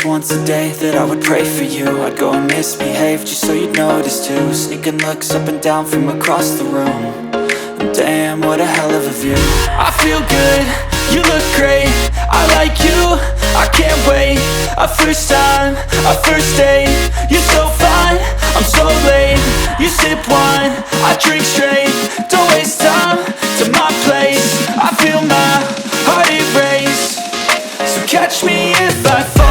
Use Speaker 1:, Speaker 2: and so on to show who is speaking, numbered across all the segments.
Speaker 1: once a day that I would pray for you. I'd go and misbehave just so you'd notice too. Sneaking looks up and down from across the room. And damn, what a hell of a view. I feel good, you look great, I like you, I can't wait. A first time, a first date, you're so fine, I'm so late. You sip wine, I drink straight. Don't waste time to my place. I feel my heart erase. So catch me if I fall.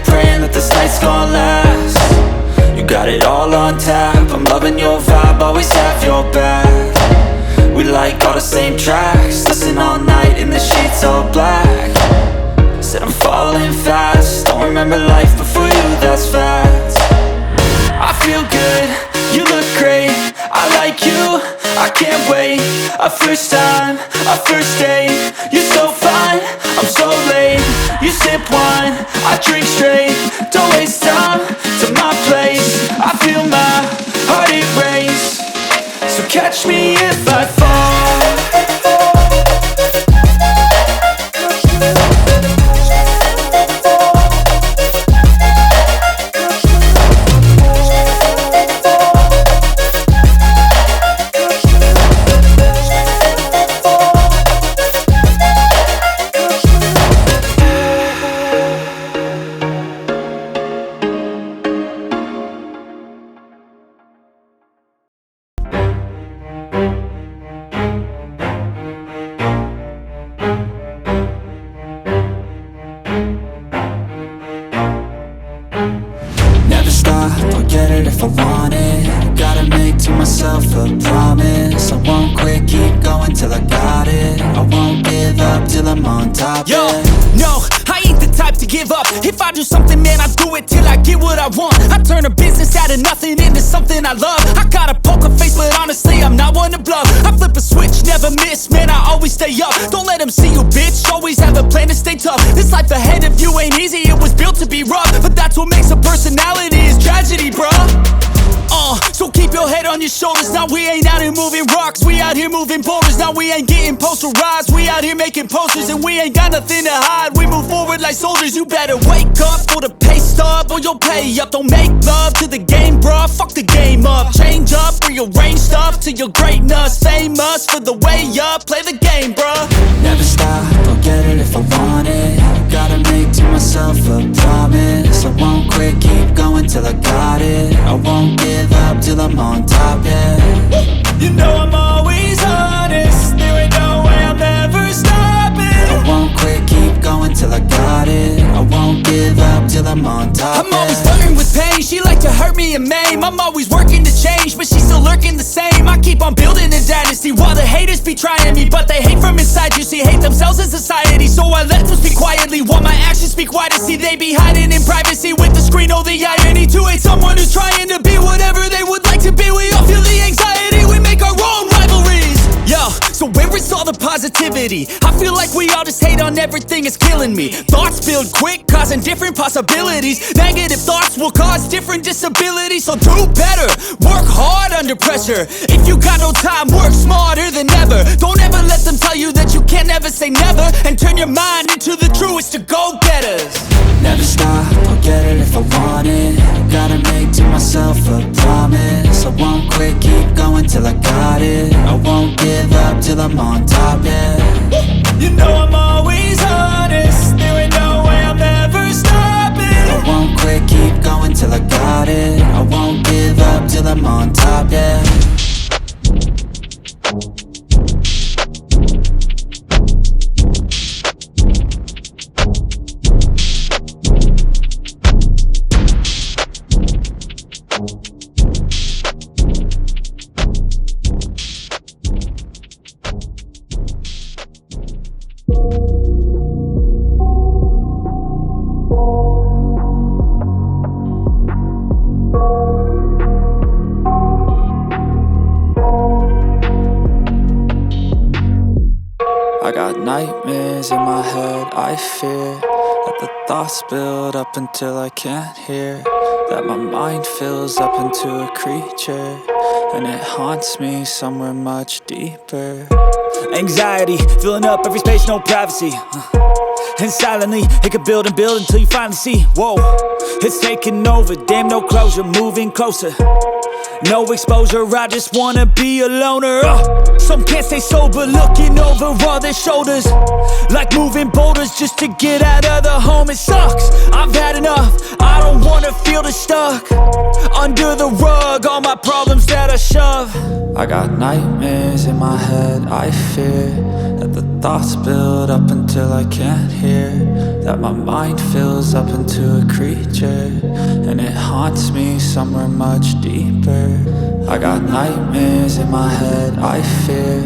Speaker 1: Praying that this night's gonna last. You got it all on tap, I'm loving your vibe, always have your back. We like all the same tracks, listen all night in the sheets all black. Said I'm falling fast, don't remember life before you, that's facts. I feel good, you look great, I like you, I can't wait. A first time, a first date, you're so fine, I'm so late. You sip wine, I drink straight. Don't waste time to my place. I feel my heart erase. So catch me if I fall. If I want it, gotta make to myself a promise. I won't quit, keep going till I got it. I won't give up till I'm on top.
Speaker 2: Yo, no, I ain't the type to give up. If I do something, man, I do it till I get what I want. I turn a business out of nothing into something I love. I got a poker face, but honestly, I'm not one to bluff. I flip a switch, never miss, man, I always stay up. Don't let them see you, bitch, always have a plan to stay tough. This life ahead of you ain't easy, it was built to be rough. But that's what makes a personality, is tragedy, bruh. So keep your head on your shoulders. Now we ain't out here moving rocks, we out here moving boulders. Now we ain't getting posterized, we out here making posters. And we ain't got nothing to hide, we move forward like soldiers. You better wake up for the pay stub or you'll pay up. Don't make love to the game, bruh, fuck the game up. Change up, rearrange stuff to your greatness. Famous for the way up, play the game, bruh.
Speaker 1: Never stop, I'll get it if I want it. Gotta make to myself a promise. I won't quit, keep going till I got it. I won't give up till I'm on top, yeah.
Speaker 2: You know I'm always honest, there ain't no way I'm ever stopping.
Speaker 1: I won't quit, keep going till I got it. I won't give up till I'm on top,
Speaker 2: I'm always flirting with pain, she like to hurt me and maim. I'm always working to change, but she's still lurking the same. I keep on building a dynasty while the haters be trying me. But they hate from inside, you see, hate themselves in society. So I let them speak quietly while my actions speak wider. See, they be hiding in privacy with the screen. Oh, the irony to hate someone who's trying to be whatever they would like to be. We all feel the anxiety, we make our own rivalries. Yo, so where is all the positivity? I feel like we all just hate on everything, it's killing me. Thoughts build quick, causing different possibilities. Negative thoughts will cause different disabilities. So do better, work hard under pressure. If you got no time, work smarter than ever. Don't ever let them tell you that you can't ever say never. And turn your mind into the truest of go-getters.
Speaker 1: Never stop, I'll get it if I want it. Gotta make to myself a promise. I won't quit, keep going till I got it. I won't give up till I'm on top, yeah.
Speaker 2: You know I'm always honest, there ain't no way I'm ever stopping.
Speaker 1: I won't quit, keep going till I got it. I won't give up till I'm on top, yeah. nightmares in my head. I fear that the thoughts build up until I can't hear, that my mind fills up into a creature, and it haunts me somewhere much deeper.
Speaker 2: Anxiety, filling up every space, no privacy. And silently, it could build and build until you finally see, whoa, it's taking over, damn, no closure, moving closer. No exposure, I just wanna be a loner. Some can't stay sober, looking over all their shoulders, like moving boulders just to get out of the home. It sucks, I've had enough, I don't wanna feel the stuck under the rug, all my problems that I shove.
Speaker 1: I got nightmares in my head. I fear that the thoughts build up until I can't hear, that my mind fills up into a creature, and it haunts me somewhere much deeper. I got nightmares in my head. I fear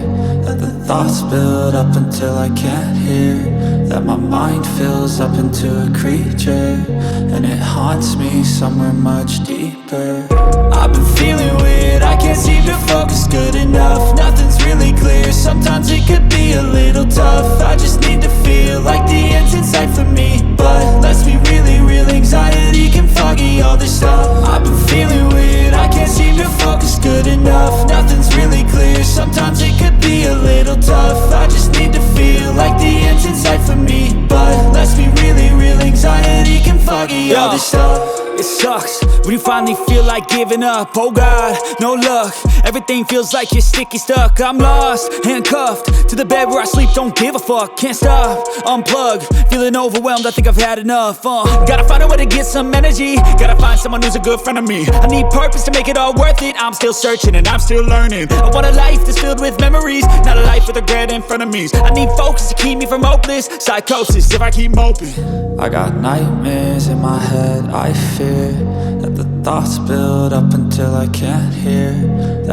Speaker 1: that the thoughts build up until I can't hear, that my mind fills up into a creature, and it haunts me somewhere much deeper.
Speaker 2: I've been feeling weird, I can't seem to focus good enough. Nothing's really clear, sometimes it could be a little tough. I just need to feel like the end's in sight for me, but let's be really real, anxiety can foggy all this stuff. I've been feeling weird, I can't seem to focus good enough. Nothing's really clear, sometimes it could be a little tough. I just need to feel like the end's in sight for me, but let's be really real, anxiety can foggy all this stuff. It sucks when you finally feel like giving up. Oh God, no luck, everything feels like you're sticky stuck. I'm lost, handcuffed to the bed where I sleep, don't give a fuck. Can't stop, unplug, feeling overwhelmed, I think I've had enough. Gotta find a way to get some energy, gotta find someone who's a good friend of me. I need purpose to make it all worth it, I'm still searching and I'm still learning. I want a life that's filled with memories, not a life with regret and frenemies. I need focus to keep me from hopeless psychosis if I keep moping.
Speaker 1: I got nightmares in my head. I fear that the thoughts build up until I can't hear, that